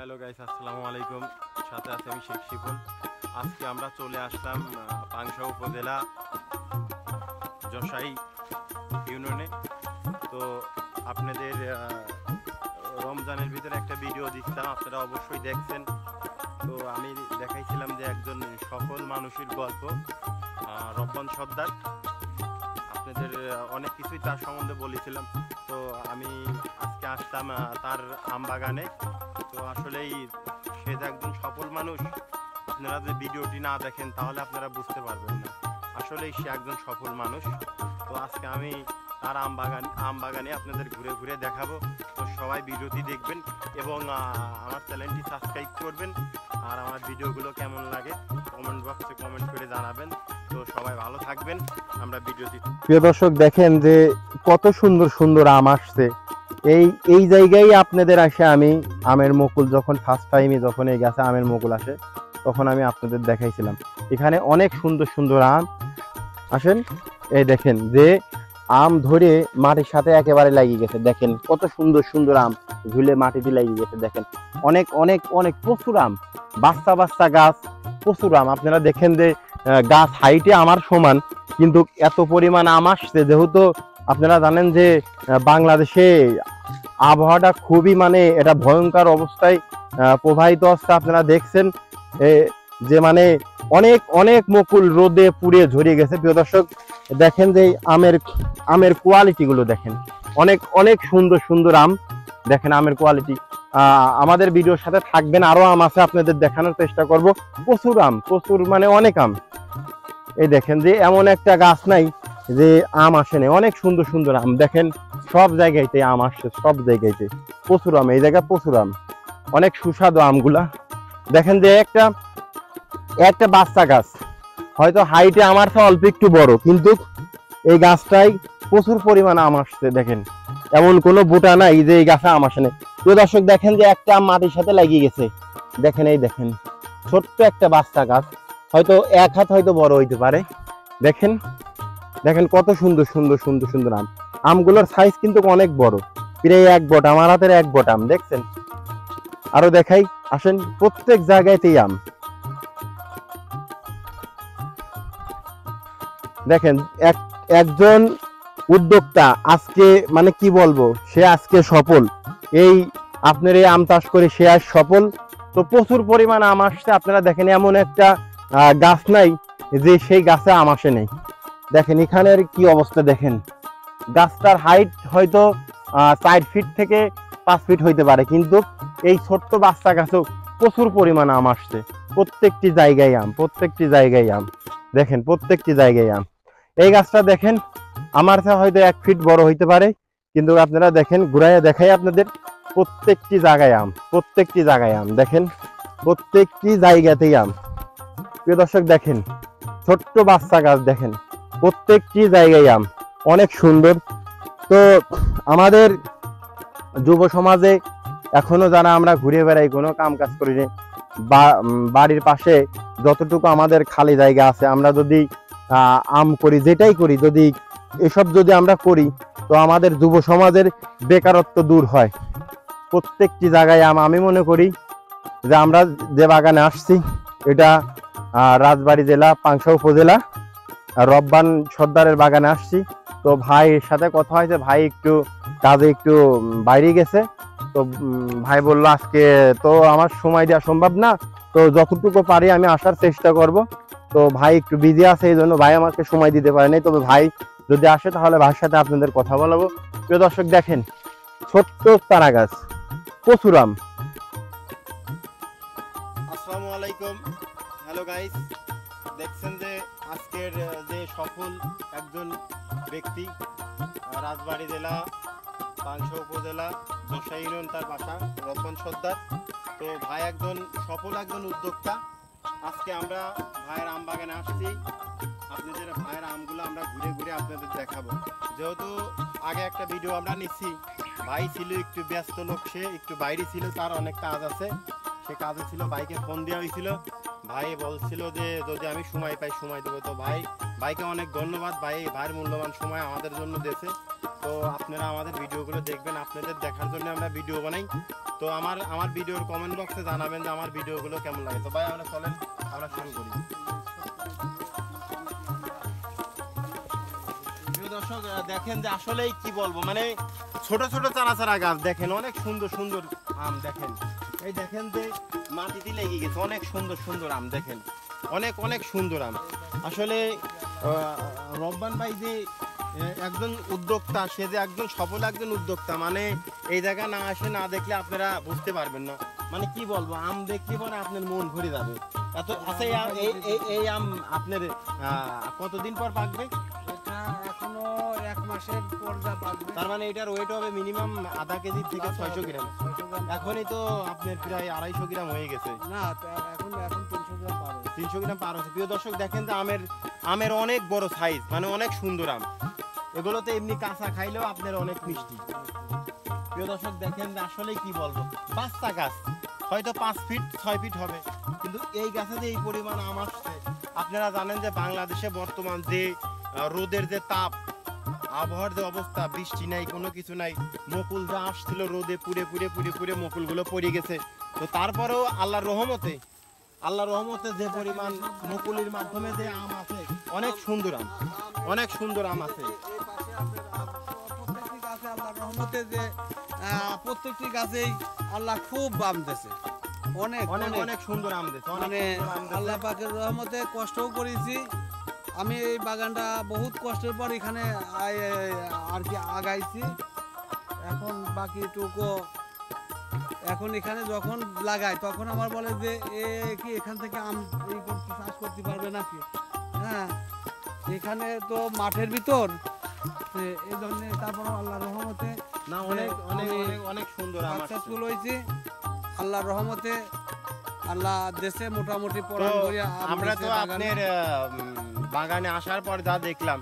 Hello guys, আসসালামু আলাইকুম। সাথে আছে আমি শেখ শিফুল। আজকে আমরা চলে আসলাম পাংশা উপজেলা যশাই ইউনিয়নে। তো আপনাদের রমজানের ভিতরে একটা ভিডিও দিচ্ছিলাম, আপনারা অবশ্যই দেখছেন। তো আমি দেখাইছিলাম যে একজন সফল মানুষের গল্প, রব্বান সর্দার। আপনাদের অনেক কিছুই তার সম্বন্ধে বলেছিলাম। তো আমি আজকে আসলাম তার আম বাগানে। তো আসলেই সে যে একজন সফল মানুষ, আপনারা যে ভিডিওটি না দেখেন তাহলে আপনারা বুঝতে পারবেন না। আসলেই সে একজন সফল মানুষ। তো আজকে আমি তার আম বাগানে আপনাদের ঘুরে ঘুরে দেখাবো। তো সবাই ভিডিওটি দেখবেন এবং আমার চ্যানেলটি সাবস্ক্রাইব করবেন। আর আমার ভিডিওগুলো কেমন লাগে কমেন্ট বক্সে কমেন্ট করে জানাবেন। তো সবাই ভালো থাকবেন। আমরা ভিডিওটি প্রিয় দর্শক দেখেন যে কত সুন্দর সুন্দর আম আসছে। এই জায়গায় আপনাদের আসে আমি আমের মুকুল যখন ফার্স্ট টাইমে যখন এই গাছে আমের মুকুল আসে তখন আমি আপনাদের দেখাইছিলাম। এখানে অনেক সুন্দর সুন্দর আম আসেন, এই দেখেন যে আম ধরে মাটির সাথে একেবারে লাগিয়ে গেছে। দেখেন কত সুন্দর সুন্দর আম ঝুলে মাটিতে লাগিয়ে গেছে। দেখেন অনেক অনেক অনেক প্রচুর আম, বাচ্চা বাচ্চা গাছ, প্রচুর আম। আপনারা দেখেন যে গাছ হাইটে আমার সমান, কিন্তু এত পরিমাণ আম আসছে। যেহেতু আপনারা জানেন যে বাংলাদেশে আবহাওয়াটা খুবই এটা ভয়ঙ্কর অবস্থায় প্রবাহিত হচ্ছে। আপনারা দেখছেন যে অনেক অনেক মুকুল রোদে পুড়ে ঝরিয়ে গেছে। প্রিয় দর্শক দেখেন যে আমের কোয়ালিটি গুলো দেখেন, অনেক অনেক সুন্দর সুন্দর আম। দেখেন আমের কোয়ালিটি। আমাদের ভিডিওর সাথে থাকবেন, আরো আম আছে আপনাদের দেখানোর চেষ্টা করব। প্রচুর আম, প্রচুর অনেক আম। এই দেখেন যে এমন একটা গাছ নাই যে আম আসে না। অনেক সুন্দর সুন্দর আম দেখেন, সব জায়গাইতে আম আসছে, সব জায়গাইতে প্রচুর আম। এই জায়গায় প্রচুর আম, অনেক সুস্বাদু আমগুলা। দেখেন যে একটা বাচ্চা গাছ, হয়তো হাইটে আমার তো অল্প একটু বড়, কিন্তু এই গাছটাই প্রচুর পরিমাণ আম আসছে। দেখেন এমন কোনো বোটা নাই যে এই গাছে আম আসে না। প্রিয় দর্শক দেখেন যে একটা আম মাটির সাথে লাগিয়ে গেছে। দেখেন এই দেখেন ছোট্ট একটা বাচ্চা গাছ, হয়তো এক হাত হয়তো বড় হইতে পারে। দেখেন দেখেন কত সুন্দর সুন্দর সুন্দর সুন্দর আম। আমগুলোর সাইজ কিন্তু অনেক বড়, প্রায় এক বট, আমার হাতের এক বট আম। দেখছেন আরো দেখাই, আসেন। প্রত্যেক জায়গাতেই আম। দেখেন একজন উদ্যোক্তা আজকে কি বলবো, সে আজকে সফল। এই আপনার এই আম চাষ করে সে আজ সফল। তো প্রচুর পরিমাণ আম আসছে। আপনারা দেখেন এমন একটা গাছ নাই যে সেই গাছে আম আসে নেই। দেখেন এখানের কি অবস্থা। দেখেন গাছটার হাইট হয়তো 4 ফিট থেকে 5 ফিট হইতে পারে, কিন্তু এই ছোট্ট বাচ্চা গাছেও প্রচুর পরিমাণ আম আসছে। প্রত্যেকটি জায়গায় আম, প্রত্যেকটি জায়গায় আম। দেখেন প্রত্যেকটি জায়গায় আম। এই গাছটা দেখেন আমার থেকে হয়তো 1 ফিট বড় হইতে পারে, কিন্তু আপনারা দেখেন ঘুরাইয়া দেখাই আপনাদের, প্রত্যেকটি জায়গায় আম, প্রত্যেকটি জায়গায় আম। দেখেন প্রত্যেকটি জায়গাতেই আম। প্রিয় দর্শক দেখেন ছোট্ট বাচ্চা গাছ, দেখেন প্রত্যেকটি জায়গায় আম, অনেক সুন্দর। তো আমাদের যুব সমাজে এখনো যারা আমরা ঘুরে বেড়াই, কোনো কাম কাজ করি না, বাড়ির পাশে যতটুকু আমাদের খালি জায়গা আছে, আমরা যদি আম করি, যেটাই করি, যদি এসব যদি আমরা করি, তো আমাদের যুব সমাজের বেকারত্ব দূর হয়। প্রত্যেকটি জায়গায় আম। আমি মনে করি যে আমরা যে বাগানে আসছি এটা রাজবাড়ী জেলা পাংশা উপজেলা রব্বান সর্দারের বাগানে আসছি। তো ভাইয়ের সাথে কথা হয়েছে, ভাই একটু কাজে একটু বাইরে গেছে। তো ভাই বললো আজকে তো আমার সময় দেওয়া সম্ভব না, তো যতটুকু পারি আমি আসার চেষ্টা করব। তো ভাই একটু বিজি আছে, এই জন্য ভাই আমাকে সময় দিতে পারে নাই। তবে ভাই যদি আসে তাহলে ভাইয়ের সাথে আপনাদের কথা বলাবো। প্রিয় দর্শক দেখেন ছোট্ট চারা গাছ, প্রচুর আম। আসসালামু আলাইকুম। হ্যালো গাইস, দেখছেন যে আজকের যে সফল একজন ব্যক্তি, রাজবাড়ী জেলা পাংশা উপজেলা যশাই ইউনিয়ন, তার বাসা রব্বান সর্দার। তো ভাই একজন সফল একজন উদ্যোক্তা। আজকে আমরা ভাইয়ের আম বাগানে আসছি। আপনাদের ভাইয়ের আমগুলো আমরা ঘুরে ঘুরে আপনাদের দেখাবো। যেহেতু আগে একটা ভিডিও আমরা নিচ্ছি, ভাই ছিল একটু ব্যস্ত লোক, সে একটু বাইরে ছিল, তার অনেক কাজ আছে, সে কাজে ছিল। ভাইকে ফোন দেওয়া হয়েছিল, ভাই বলছিল যে যদি আমি সময় পাই সময় দেবো। তো ভাইকে অনেক ধন্যবাদ, ভাইয়ের মূল্যবান সময় আমাদের জন্য দিয়েছে। তো আপনারা আমাদের ভিডিওগুলো দেখবেন, আপনাদের দেখার জন্য আমরা ভিডিও বানাই। তো আমার ভিডিওর কমেন্ট বক্সে জানাবেন যে আমার ভিডিওগুলো কেমন লাগে। তো ভাই আমরা চলেন, আমরা শুরু করি। প্রিয় দর্শক দেখেন যে আসলেই কি বলবো, মানে ছোট ছোট চারা চারা গাছ দেখেন, অনেক সুন্দর সুন্দর আম দেখেন। এই দেখেন যে মাটিতে লেগে গেছে, অনেক সুন্দর সুন্দর আম দেখেন, অনেক অনেক সুন্দর আম। আসলে রব্বান ভাই যে একজন উদ্যোক্তা, সে যে একজন সফল একজন উদ্যোক্তা, মানে এই জায়গা না আসে না দেখলে আপনারা বুঝতে পারবেন না। মানে কি বলবো, আম দেখলে পরে আপনার মন ভরে যাবে এত। আচ্ছা এই আম আপনার কতদিন পর পাকবে? এটা এখনো 1 মাসের পর যা পাকবে। তার মানে এটার ওয়েট হবে মিনিমাম আধা কেজি থেকে 600 গ্রাম। 600 গ্রাম। এখনই তো আপনার প্রায় 250 গ্রাম হয়ে গেছে, না এখন 300 গ্রাম পার হয়েছে। 300 গ্রাম পার হচ্ছে। প্রিয় দর্শক দেখেন যে আমের অনেক বড় সাইজ, মানে অনেক সুন্দর আম। এগুলোতে এমনি কাঁচা খাইলেও আপনার অনেক মিষ্টি। প্রিয় দর্শক দেখেন যে আসলে কি বলবো, বাচ্চা গাছ হয়তো 5 ফিট 6 ফিট হবে, কিন্তু এই গাছে যে এই পরিমাণ আম আসছে। আপনারা জানেন যে বাংলাদেশে বর্তমান যে রোদের যে তাপ, আবহাওয়ার যে অবস্থা, বৃষ্টি নাই, কোনো কিছু নাই, মুকুল যা আসছিল রোদে পুড়ে পুড়ে পুড়ে পুড়ে মুকুলগুলো পড়ে গেছে। তো তারপরেও আল্লাহর রহমতে যে পরিমাণ মুকুলের মাধ্যমে যে আম আছে, অনেক সুন্দর আম, অনেক সুন্দর আম আছে। এই পাশে প্রত্যেকটি গাছে আল্লাহর রহমতে যে প্রত্যেকটি গাছেই আল্লাহ খুব আম দিয়েছে, অনেক অনেক অনেক অনেক সুন্দর আম দিয়েছে, অনেক মানে সুন্দর আম দিয়েছে। আল্লাহ পাকের রহমতে কষ্টও করেছি। আমি এই বাগানটা বহুত কষ্টের পর এখানে আর কি আগাইছি। এখন বাকিটুকু এখন এখানে যখন লাগাই তখন আমার বলে যে কি এখান থেকে আম চাষ করতে পারবে নাকি। হ্যাঁ, এখানে তো মাঠের ভিতর, এই জন্য তারপর আল্লাহর রহমতে না অনেক অনেক অনেক অনেক সুন্দর আম আসছে। সাকসেসফুল হয়েছি আল্লাহর রহমতে। আল্লাহ দেশে মোটামুটি পরাণ তো করিয়া আম আমরা দিছে তো বাগানে। আপনার বাগানে আসার পর যা দেখলাম,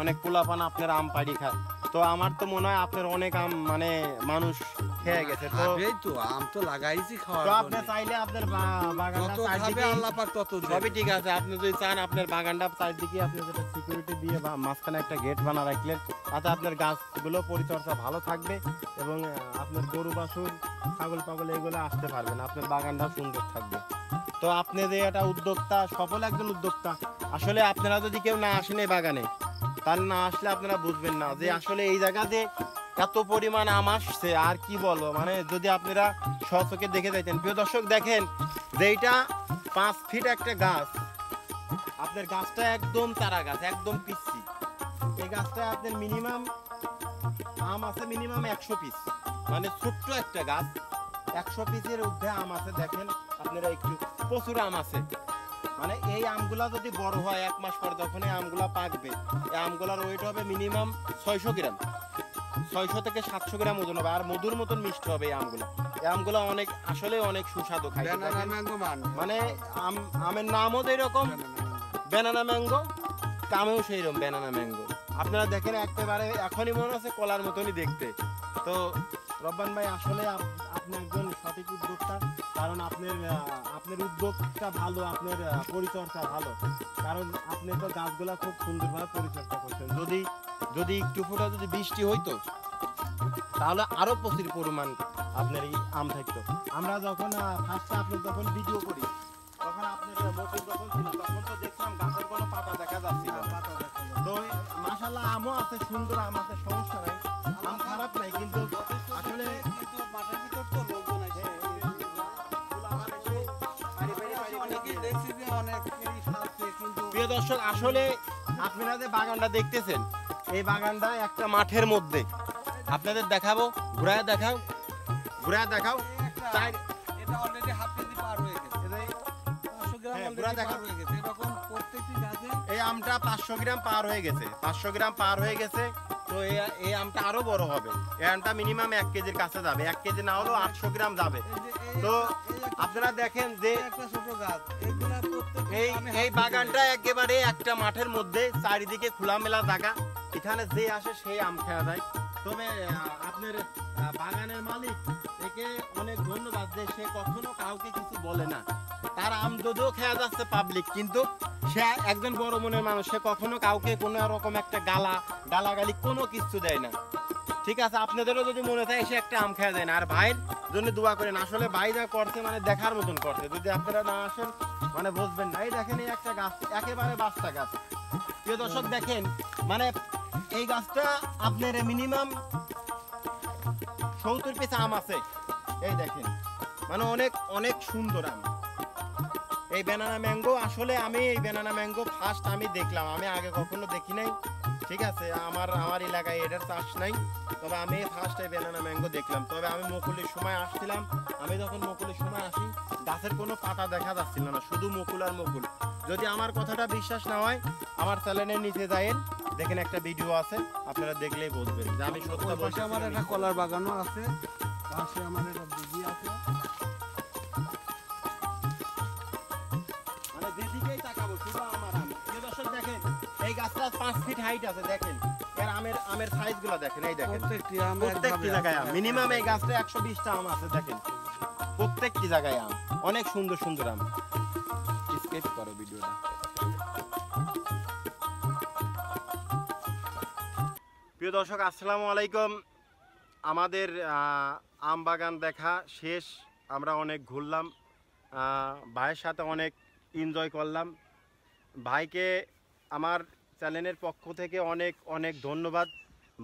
অনেক পোলাপান আপনার আম পাড়ি খায়। তো আমার তো মনে হয় আপনার অনেক আম মানে মানুষ খেয়ে গেছে। তো খাবেই তো, আম তো লাগাইছি খাওয়ার তো আপনি জন্য। চাইলে আপনার বাগানটা যত খাবে চারদিকে আল্লাহ পাক তত দেবে। সবই ঠিক আছে। আপনি যদি চান আপনার বাগানটা চারদিকে আপনি যেটা সিকিউরিটি দিয়ে বা মাঝখানে একটা গেট বানা রাখলেন, তাতে আপনার গাছগুলো পরিচর্যা ভালো থাকবে এবং আপনার গরু বাছুর ছাগল পাগল এগুলো আসতে পারবেন, আপনার বাগানটা সুন্দর থাকবে। তো আপনি যে একটা উদ্যোক্তা, সফল একজন উদ্যোক্তা, আসলে আপনারা যদি কেউ না আসেন এই বাগানে, তাহলে না আসলে আপনারা বুঝবেন না যে আসলে এই জায়গাতে এত পরিমাণ আম আসছে। আর কি বলবো, মানে যদি আপনারা সচকে দেখে যাইতেন। প্রিয় দর্শক দেখেন যে এইটা 5 ফিট একটা গাছ, আপনার গাছটা একদম চারা গাছ, একদম পিচ্ছি। এই গাছটা আপনার মিনিমাম আম আছে মিনিমাম 100 পিস, মানে ছোট্ট একটা গাছ, 100 পিসের ঊর্ধ্বে আম আছে। দেখেন আপনারা একটু প্রচুর আম আছে। মানে এই আমগুলা যদি বড় হয় 1 মাস পর যখন এই আমগুলা পাকবে, এই আমগুলার ওয়েট হবে মিনিমাম 600 গ্রাম, 600 থেকে 700 গ্রাম ওজন হবে। আর মধুর মতন মিষ্টি হবে এই আমগুলা। এই আমগুলা অনেক আসলে অনেক সুস্বাদু খাইতে। ব্যানানা দেখেন, ম্যাঙ্গো মান। মানে আমের নামও যেরকম ব্যানানা ম্যাঙ্গো, কামেও সেই রকম ব্যানানা ম্যাঙ্গো। আপনারা দেখেন একেবারে এখনই মনে হচ্ছে কলার মতনই দেখতে। তো রব্বান ভাই আসলে আপনি একজন সঠিক উদ্যোক্তা, কারণ আপনার উদ্যোগটা ভালো, আপনার পরিচর্যা ভালো, কারণ আপনি তো গাছগুলা খুব সুন্দরভাবে পরিচর্যা করছেন। যদি একটু ফোঁটা যদি বৃষ্টি হইতো তাহলে আরো প্রচুর পরিমাণ আপনার এই আম থাকতো। আমরা যখন ফার্স্টে আপনি যখন ভিডিও করি, তখন আপনার মোটর যখন ছিল তখন তো দেখলাম গাছের কোনো পাতা দেখা যাচ্ছিল না। তো মাশাআল্লাহ আমও আছে, সুন্দর আম আছে, সমস্যা নাই, আম খারাপ নাই, কিন্তু আসলে কিন্তু মাঠের ভিতর তো লোকজন আছে। অনেকেই দেখছি যে অনেকেই সাজছে, কিন্তু প্রিয় দর্শক আসলে আপনারা যে বাগানটা দেখতেছেন, এই বাগানটা একটা মাঠের মধ্যে। আপনাদের দেখাবো, ঘুরায় দেখাও। এটা অলরেডি হাফ কেজি পার হয়ে গেছে। 500 গ্রাম হ্যাঁ, already পুরা দেখা- পার হয়ে গেছে। এরকম প্রত্যেকটি গাছে এই আমটা 500 গ্রাম পার হয়ে গেছে, 500 গ্রাম পার হয়ে গেছে। তো এই আমটা আরো বড় হবে। এই আমটা মিনিমাম 1 কেজির কাছে যাবে, 1 কেজি না হলেও 800 গ্রাম যাবে। তো আপনারা দেখেন যে একটা ছোট গাছ, এইগুলা প্রত্যেকটি এই আমি এই হাফ বাগানটা একেবারে একটা মাঠের মধ্যে, চারিদিকে খোলামেলা জায়গা, এখানে যে আসে সেই আম খাওয়া যায়। তবে আপনার বাগানের মালিক, একে অনেক ধন্যবাদ যে সে কখনো কাউকে কিছু বলে না। তার আম যদিও খেয়া যাচ্ছে পাবলিক, কিন্তু সে একজন বড় মনের মানুষ, সে কখনো কাউকে কোনো রকম একটা গালাগালি কোনো কিছু দেয় না। ঠিক আছে, আপনাদেরও যদি মনে চায় এসে একটা আম খেয়ে দেন, আর ভাইয়ের জন্য দোয়া করেন। আসলে ভাই যা করছে মানে দেখার মতন করছে, যদি আপনারা না আসেন মানে বুঝবেন না। এই দেখেন এই একটা গাছ, একেবারে বাচ্চা গাছ। প্রিয় দর্শক দেখেন, মানে এই গাছটা আপনার মিনিমাম 70 পিস আম আছে। এই দেখেন, মানে অনেক অনেক সুন্দর আম। এই ব্যানানা ম্যাঙ্গো, আসলে আমি এই ব্যানানা ম্যাঙ্গো ফার্স্ট আমি দেখলাম, আমি আগে কখনো দেখি নাই। ঠিক আছে, আমার এলাকায় এটার চাষ নাই, তবে আমি ফার্স্ট এই ব্যানানা ম্যাঙ্গো দেখলাম। তবে আমি মুকুলের সময় আসছিলাম, আমি যখন মুকুলের সময় আসি গাছের কোনো পাতা দেখা যাচ্ছিল না, শুধু মুকুল আর মুকুল। যদি আমার কথাটা বিশ্বাস না হয় আমার চ্যানেলের নিচে যায়েন, দেখেন একটা ভিডিও আছে, আপনারা দেখলেই বুঝবেন যে আমি সত্য ওই পাশে বলছি। আমার একটা কলার বাগানও আছে, পাশে আমার একটা দিদি আছে। মানে যেদিকেই তাকাবো শুধু আমার আম। প্রিয় দর্শক দেখেন, এই গাছটা 5 ফিট হাইট আছে। দেখেন এর আমের সাইজগুলো দেখেন, এই দেখেন প্রত্যেকটি আম প্রত্যেকটি জায়গায় আম। মিনিমাম এই গাছটা 120টা আম আছে। দেখেন প্রত্যেকটি জায়গায় আম, অনেক সুন্দর সুন্দর আম। স্কেচ করো ভিডিওটা। প্রিয় দর্শক আসসালামু আলাইকুম। আমাদের আম বাগান দেখা শেষ, আমরা অনেক ঘুরলাম, ভাইয়ের সাথে অনেক এনজয় করলাম। ভাইকে আমার চ্যানেলের পক্ষ থেকে অনেক অনেক ধন্যবাদ।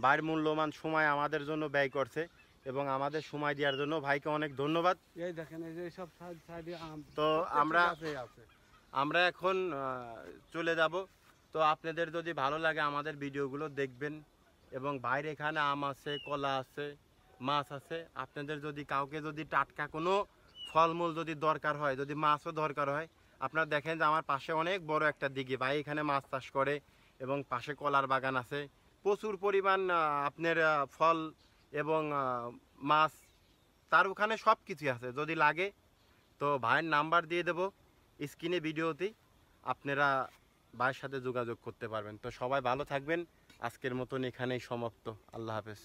ভাইয়ের মূল্যবান সময় আমাদের জন্য ব্যয় করছে এবং আমাদের সময় দেওয়ার জন্য ভাইকে অনেক ধন্যবাদ। এই দেখেন এই যে সব সাইডে আম। তো আমরা এখন চলে যাব। তো আপনাদের যদি ভালো লাগে আমাদের ভিডিওগুলো দেখবেন, এবং বাইরে এখানে আম আছে, কলা আছে, মাছ আছে। আপনাদের যদি কাউকে যদি টাটকা কোনো ফলমূল যদি দরকার হয়, যদি মাছও দরকার হয়, আপনারা দেখেন যে আমার পাশে অনেক বড় একটা দিঘি, ভাই এখানে মাছ চাষ করে এবং পাশে কলার বাগান আছে, প্রচুর পরিমাণ আপনার ফল এবং মাছ, তার ওখানে সব কিছুই আছে। যদি লাগে তো ভাইয়ের নাম্বার দিয়ে দেবো স্ক্রিনে ভিডিওতেই, আপনারা ভাইয়ের সাথে যোগাযোগ করতে পারবেন। তো সবাই ভালো থাকবেন, আজকের মতন এখানেই সমাপ্ত। আল্লাহ হাফেজ।